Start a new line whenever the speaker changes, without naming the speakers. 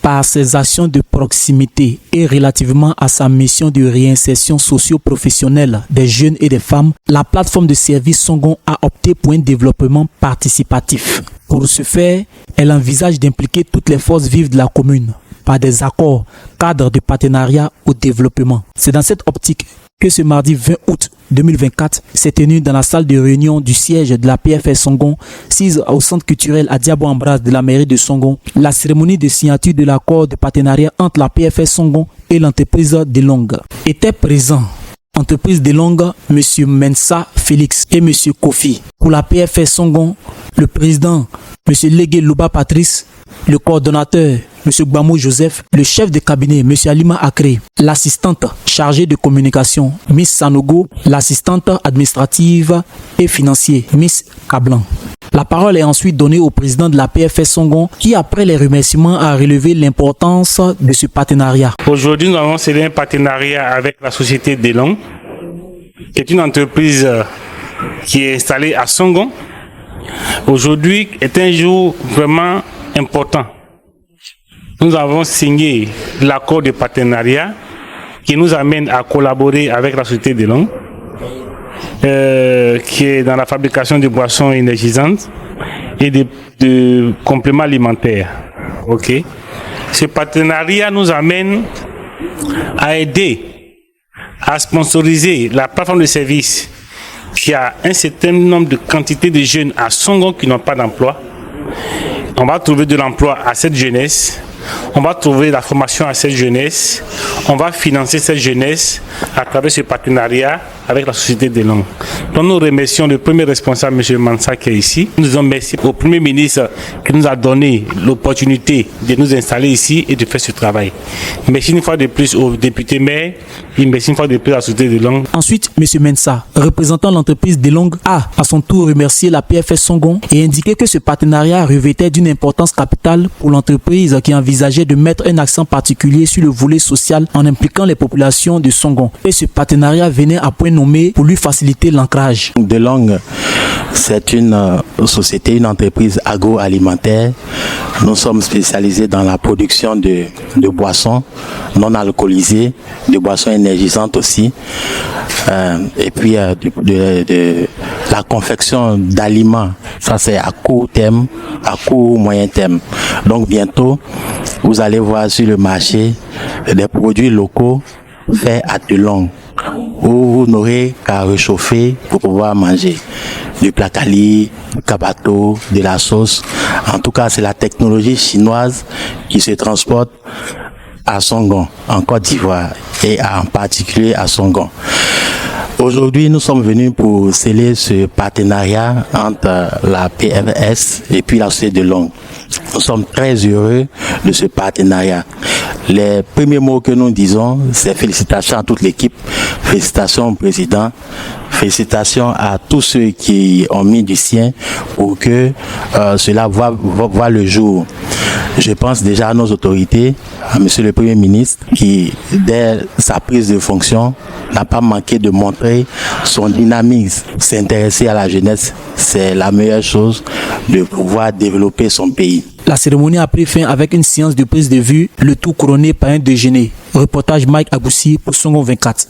Par ses actions de proximité et relativement à sa mission de réinsertion socio-professionnelle des jeunes et des femmes, la plateforme de services Songon a opté pour un développement participatif. Pour ce faire, elle envisage d'impliquer toutes les forces vives de la commune par des accords cadres de partenariat au développement. C'est dans cette optique que ce mardi 20 août 2024 s'est tenu dans la salle de réunion du siège de la PFS Songon, sise au centre culturel à Diabo-Ambras de la mairie de Songon, la cérémonie de signature de l'accord de partenariat entre la PFS Songon et l'entreprise Delong. Étaient présents entreprise Delong, M. Mensa Félix et M. Kofi. Pour la PFS Songon, le président, M. Légué Louba Patrice, le coordonnateur, M. Gbamou Joseph, le chef de cabinet, M. Alima Akré, l'assistante chargée de communication, Miss Sanogo, l'assistante administrative et financière, Miss Kablan. La parole est ensuite donnée au président de la PFS Songon qui, après les remerciements, a relevé l'importance de ce partenariat.
Aujourd'hui, nous avons scellé un partenariat avec la société Delong, qui est une entreprise qui est installée à Songon. Aujourd'hui est un jour vraiment important. Nous avons signé l'accord de partenariat qui nous amène à collaborer avec la société Delong, qui est dans la fabrication de boissons énergisantes et de compléments alimentaires. Okay. Ce partenariat nous amène à aider à sponsoriser la plateforme de services qui a un certain nombre de quantités de jeunes à Songon qui n'ont pas d'emploi. On va trouver de l'emploi à cette jeunesse. On va trouver la formation à cette jeunesse. On va financer cette jeunesse à travers ce partenariat avec la société Delong. Donc nous remercions le premier responsable, M. Mansa, qui est ici. Nous disons merci au Premier ministre qui nous a donné l'opportunité de nous installer ici et de faire ce travail. Merci une fois de plus au député maire et merci une fois de plus à la société Delong.
Ensuite, M. Mensa, représentant l'entreprise Delong, a à son tour remercié la PFS Songon et indiqué que ce partenariat revêtait d'une importance capitale pour l'entreprise qui envisageait de mettre un accent particulier sur le volet social en impliquant les populations de Songon. Et ce partenariat venait à point nommé pour lui faciliter l'ancrage.
Delong, c'est une société, une entreprise agroalimentaire. Nous sommes spécialisés dans la production de boissons non alcoolisées, de boissons énergisantes aussi, et puis de la confection d'aliments. Ça, c'est à court terme, à court ou moyen terme. Donc bientôt, vous allez voir sur le marché des produits locaux faits à Delong, où vous n'aurez qu'à réchauffer pour pouvoir manger du placali, du kabato, de la sauce. En tout cas, c'est la technologie chinoise qui se transporte à Songon, en Côte d'Ivoire, et en particulier à Songon. Aujourd'hui, nous sommes venus pour sceller ce partenariat entre la PFS et puis la société Delong. Nous sommes très heureux de ce partenariat. Les premiers mots que nous disons, c'est félicitations à toute l'équipe, félicitations au président, félicitations à tous ceux qui ont mis du sien pour que cela voit le jour. Je pense déjà à nos autorités, à Monsieur le Premier ministre, qui, dès sa prise de fonction, n'a pas manqué de montrer son dynamisme. S'intéresser à la jeunesse, c'est la meilleure chose de pouvoir développer son pays.
La cérémonie a pris fin avec une séance de prise de vue, le tout couronné par un déjeuner. Reportage Mike Agoussi pour Songon 24.